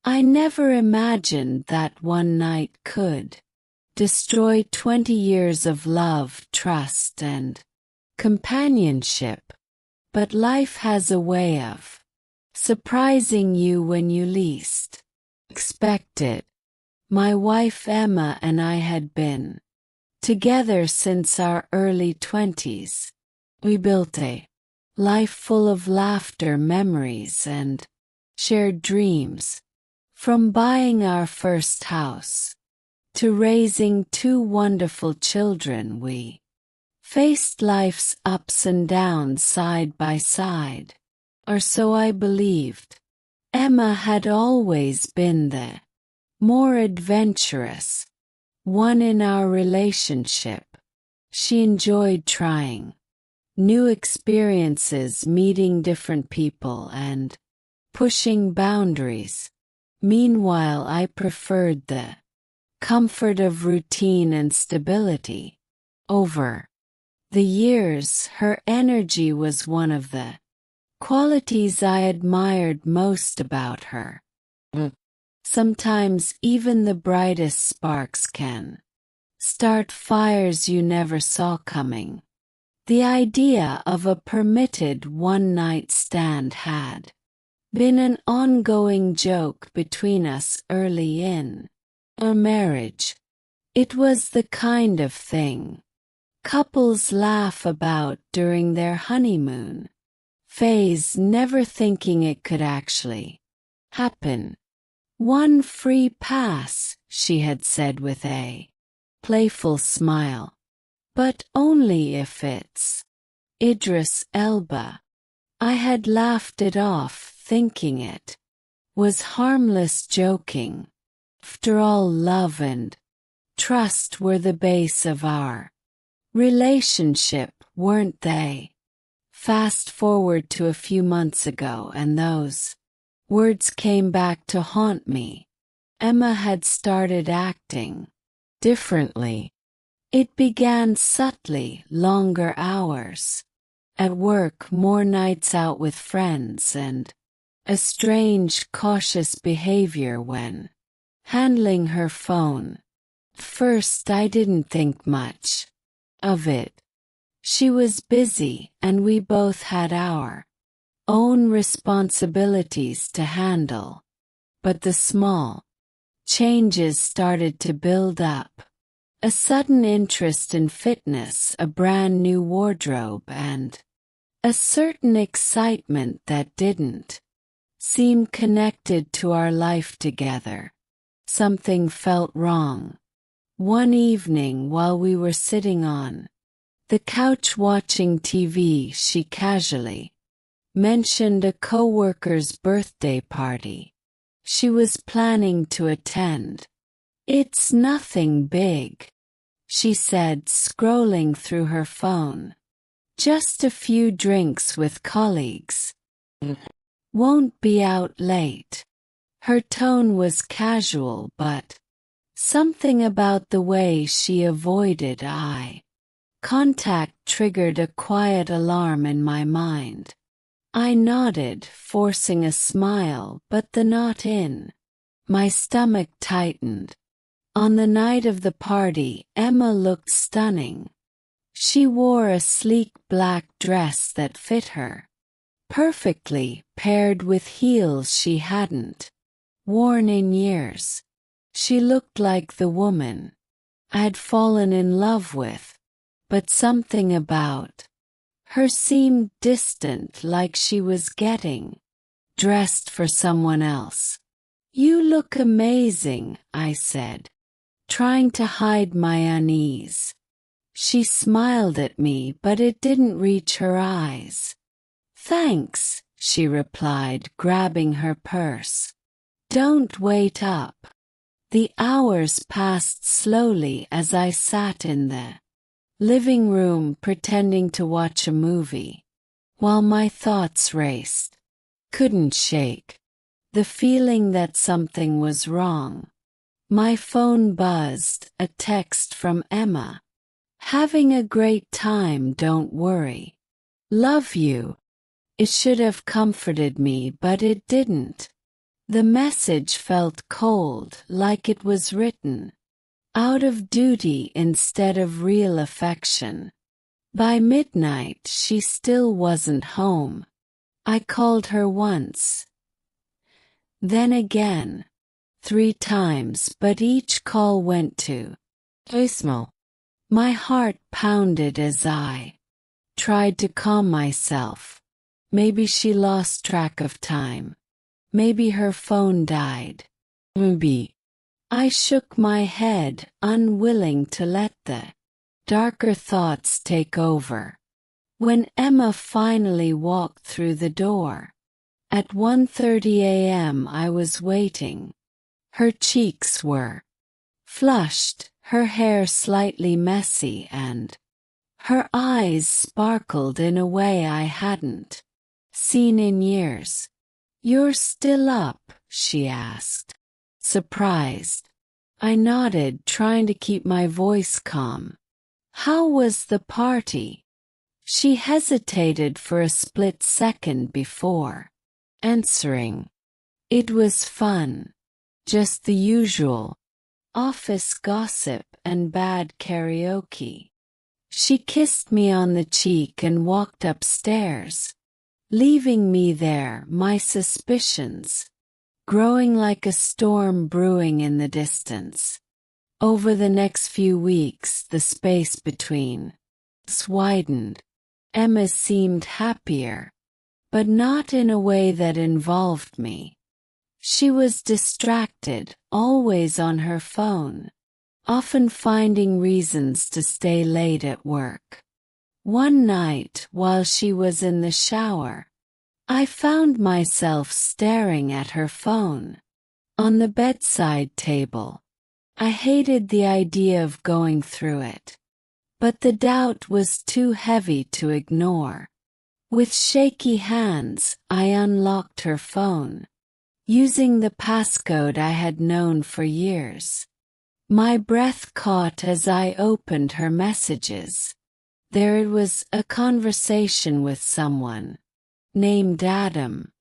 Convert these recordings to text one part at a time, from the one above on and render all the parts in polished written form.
I never imagined that one night could destroy 20 years of love, trust, and companionship. But life has a way of surprising you when you least expect it. My wife Emma and I had been together since our early 20s. We built a life full of laughter, memories, and shared dreams. From buying our first house to raising two wonderful children, we faced life's ups and downs side by side. Or so I believed. Emma had always been the more adventurous one in our relationship. She enjoyed trying new experiences, meeting different people, and pushing boundaries. Meanwhile, I preferred the comfort of routine and stability. Over the years, her energy was one of the qualities I admired most about her. Sometimes even the brightest sparks can start fires you never saw coming. The idea of a permitted one-night stand had been an ongoing joke between us early in our marriage. It was the kind of thing couples laugh about during their honeymoon phase, never thinking it could actually happen. "One free pass," she had said with a playful smile. "But only if it's Idris Elba." I had laughed it off, thinking it was harmless joking. After all, love and trust were the base of our relationship, weren't they? Fast forward to a few months ago, and those words came back to haunt me. Emma had started acting differently. It began subtly: longer hours at work, more nights out with friends, and a strange, cautious behavior when handling her phone. At first, I didn't think much of it. She was busy, and we both had our own responsibilities to handle. But the small changes started to build up. A sudden interest in fitness, a brand new wardrobe, and a certain excitement that didn't seem connected to our life together. Something felt wrong. One evening, while we were sitting on the couch watching TV, she casually mentioned a coworker's birthday party she was planning to attend. "It's nothing big," she said, scrolling through her phone. "Just a few drinks with colleagues. Won't be out late." Her tone was casual, but something about the way she avoided eye contact triggered a quiet alarm in my mind. I nodded, forcing a smile, but the knot in my stomach tightened. On the night of the party, Emma looked stunning. She wore a sleek black dress that fit her perfectly, paired with heels she hadn't worn in years. She looked like the woman I'd fallen in love with, but something about her seemed distant, like she was getting dressed for someone else. "You look amazing," I said, trying to hide my unease. She smiled at me, but it didn't reach her eyes. "Thanks," she replied, grabbing her purse. "Don't wait up." The hours passed slowly as I sat in the living room pretending to watch a movie, while my thoughts raced. Couldn't shake the feeling that something was wrong. My phone buzzed, a text from Emma. "Having a great time, don't worry. Love you." It should have comforted me, but it didn't. The message felt cold, like it was written out of duty instead of real affection. By midnight she still wasn't home. I called her once, then again, 3 times, but each call went to voicemail. My heart pounded as I tried to calm myself. Maybe she lost track of time. Maybe her phone died. Maybe. I shook my head, unwilling to let the darker thoughts take over. When Emma finally walked through the door, at 1:30 a.m. I was waiting. Her cheeks were flushed, her hair slightly messy, and her eyes sparkled in a way I hadn't seen in years. "You're still up?" she asked. Surprised. I nodded, trying to keep my voice calm. "How was the party?" She hesitated for a split second before answering. "It was fun. Just the usual. Office gossip and bad karaoke." She kissed me on the cheek and walked upstairs, leaving me there, my suspicions growing like a storm brewing in the distance. Over the next few weeks, the space between us widened. Emma seemed happier, but not in a way that involved me. She was distracted, always on her phone, often finding reasons to stay late at work. One night, while she was in the shower, I found myself staring at her phone on the bedside table. I hated the idea of going through it, but the doubt was too heavy to ignore. With shaky hands, I unlocked her phone, using the passcode I had known for years. My breath caught as I opened her messages. There it was, a conversation with someone named Adam.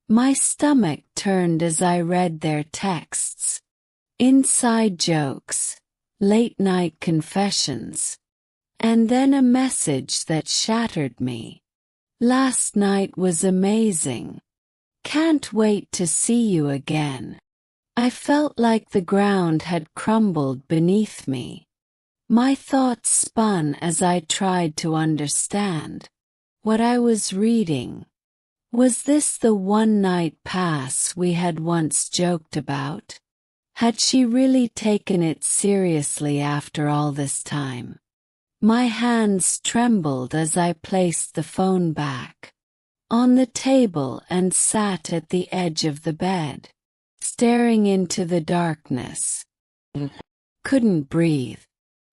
My stomach turned as I read their texts. Inside jokes, late-night confessions, and then a message that shattered me. "Last night was amazing. Can't wait to see you again." I felt like the ground had crumbled beneath me. My thoughts spun as I tried to understand what I was reading. Was this the one-night pass we had once joked about? Had she really taken it seriously after all this time? My hands trembled as I placed the phone back on the table and sat at the edge of the bed, staring into the darkness. Couldn't breathe.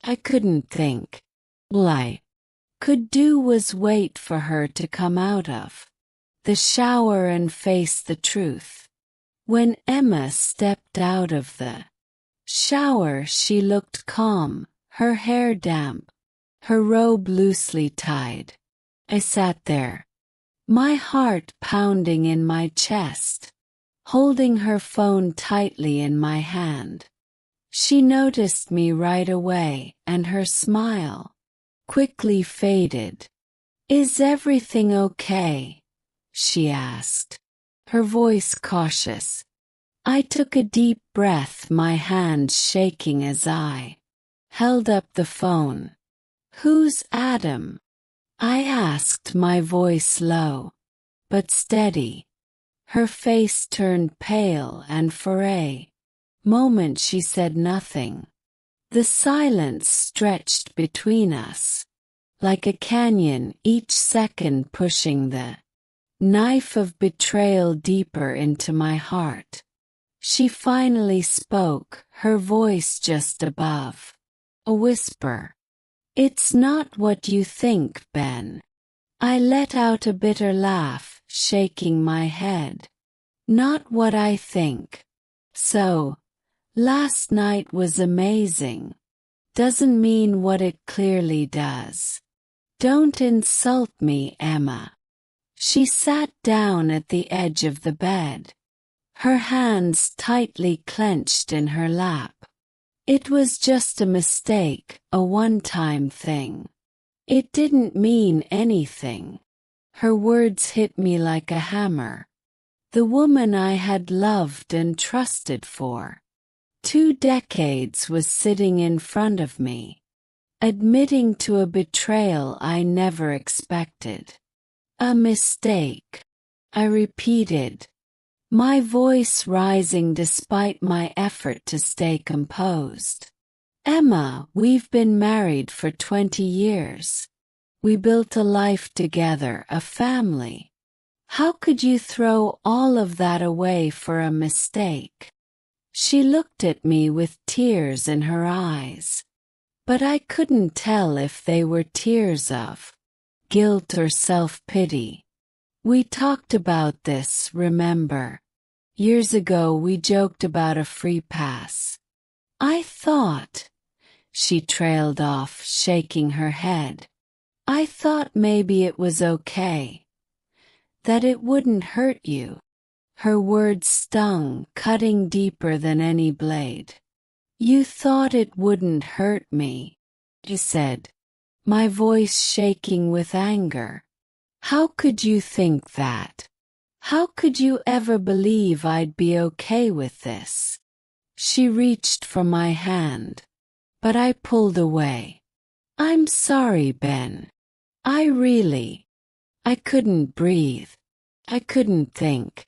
I couldn't think. All I could do was wait for her to come out of the shower and face the truth. When Emma stepped out of the shower, she looked calm, her hair damp, her robe loosely tied. I sat there, my heart pounding in my chest, holding her phone tightly in my hand. She noticed me right away, and her smile quickly faded. "Is everything okay?" she asked, her voice cautious. I took a deep breath, my hands shaking as I held up the phone. "Who's Adam?" I asked, my voice low but steady. Her face turned pale, and for a moment she said nothing. The silence stretched between us, like a canyon, each second pushing the knife of betrayal deeper into my heart. She finally spoke, her voice just above a whisper. "It's not what you think, Ben." I let out a bitter laugh, shaking my head. "Not what I think. So, last night was amazing. Doesn't mean what it clearly does. Don't insult me, Emma." She sat down at the edge of the bed, her hands tightly clenched in her lap. It was just a mistake, a one-time thing. It didn't mean anything. Her words hit me like a hammer. The woman I had loved and trusted for 2 decades was sitting in front of me, admitting to a betrayal I never expected. A mistake, I repeated, my voice rising despite my effort to stay composed. Emma, we've been married for 20 years. We built a life together, a family. How could you throw all of that away for a mistake? She looked at me with tears in her eyes, but I couldn't tell if they were tears of guilt or self-pity. We talked about this, remember? Years ago we joked about a free pass. I thought, she trailed off, shaking her head. I thought maybe it was okay. That it wouldn't hurt you. Her words stung, cutting deeper than any blade. You thought it wouldn't hurt me, she said, my voice shaking with anger. How could you think that? How could you ever believe I'd be okay with this? She reached for my hand, but I pulled away. I'm sorry, Ben. I couldn't breathe. I couldn't think.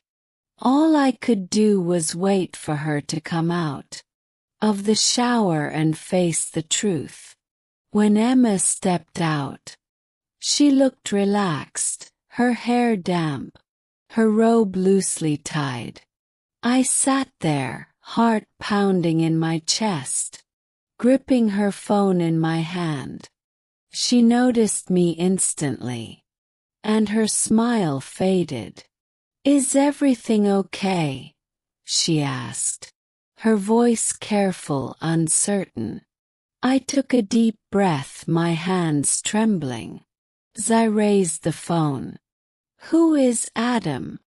All I could do was wait for her to come out of the shower and face the truth. When Emma stepped out, she looked relaxed, her hair damp, her robe loosely tied. I sat there, heart pounding in my chest, gripping her phone in my hand. She noticed me instantly, and her smile faded. Is everything okay? She asked, her voice careful, uncertain. I took a deep breath, my hands trembling. As I raised the phone. Who is Adam?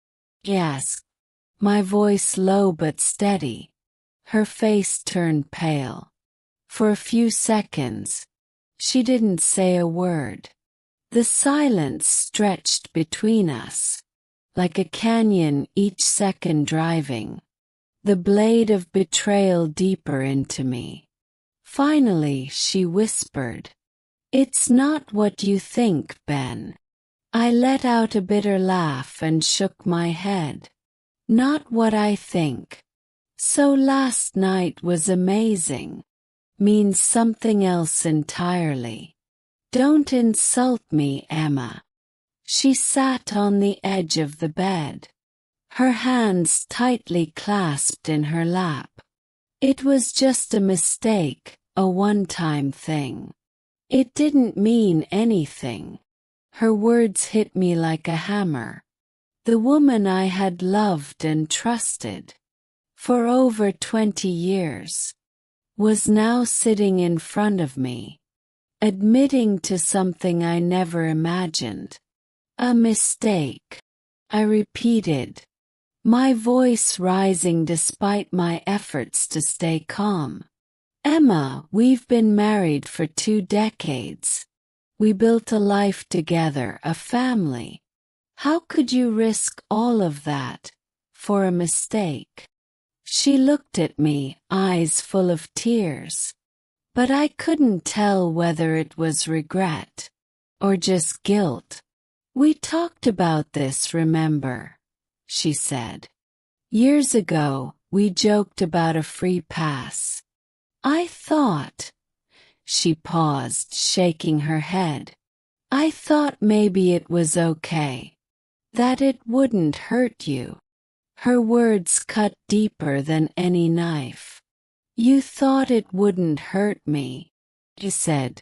She asked, my voice low but steady. Her face turned pale. For a few seconds, she didn't say a word. The silence stretched between us, like a canyon, each second driving the blade of betrayal deeper into me. Finally, she whispered, It's not what you think, Ben. I let out a bitter laugh and shook my head. Not what I think. So last night was amazing. Means something else entirely. Don't insult me, Emma. She sat on the edge of the bed, her hands tightly clasped in her lap. It was just a mistake, a one-time thing. It didn't mean anything. Her words hit me like a hammer. The woman I had loved and trusted for over 20 years was now sitting in front of me, admitting to something I never imagined. A mistake, I repeated, my voice rising despite my efforts to stay calm. Emma, we've been married for 2 decades. We built a life together, a family. How could you risk all of that for a mistake? She looked at me, eyes full of tears. But I couldn't tell whether it was regret or just guilt. We talked about this, remember? She said. Years ago, we joked about a free pass. I thought. She paused, shaking her head. I thought maybe it was okay. That it wouldn't hurt you. Her words cut deeper than any knife. You thought it wouldn't hurt me, she said,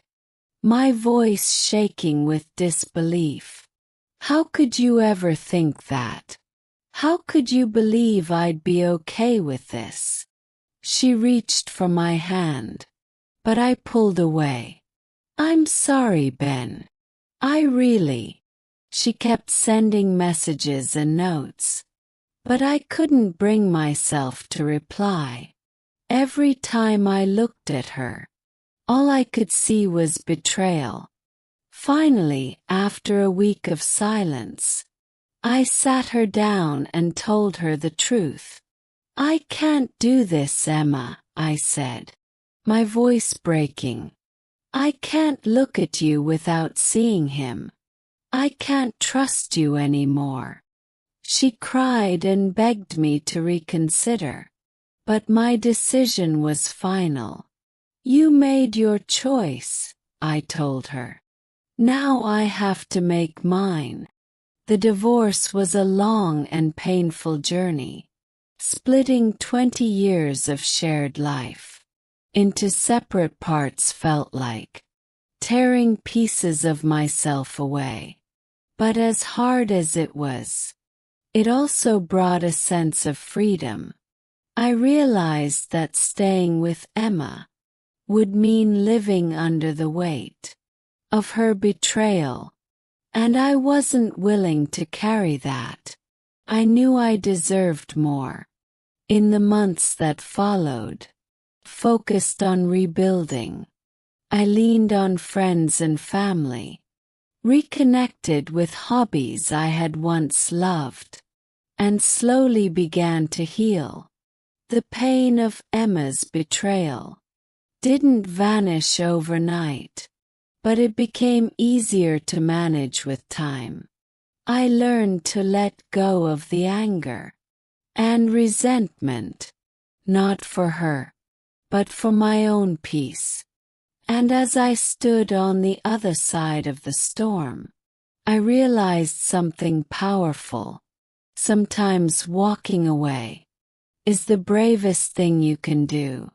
my voice shaking with disbelief. How could you ever think that? How could you believe I'd be okay with this? She reached for my hand, but I pulled away. I'm sorry, Ben. She kept sending messages and notes. But I couldn't bring myself to reply. Every time I looked at her, all I could see was betrayal. Finally, after a week of silence, I sat her down and told her the truth. "I can't do this, Emma," I said, my voice breaking. "I can't look at you without seeing him. I can't trust you anymore." She cried and begged me to reconsider. But my decision was final. "You made your choice," I told her. "Now I have to make mine." The divorce was a long and painful journey, splitting 20 years of shared life into separate parts felt like tearing pieces of myself away. But as hard as it was, it also brought a sense of freedom. I realized that staying with Emma would mean living under the weight of her betrayal, and I wasn't willing to carry that. I knew I deserved more. In the months that followed, focused on rebuilding, I leaned on friends and family, reconnected with hobbies I had once loved, and slowly began to heal. The pain of Emma's betrayal didn't vanish overnight, but it became easier to manage with time. I learned to let go of the anger and resentment, not for her, but for my own peace. And as I stood on the other side of the storm, I realized something powerful. Sometimes walking away is the bravest thing you can do.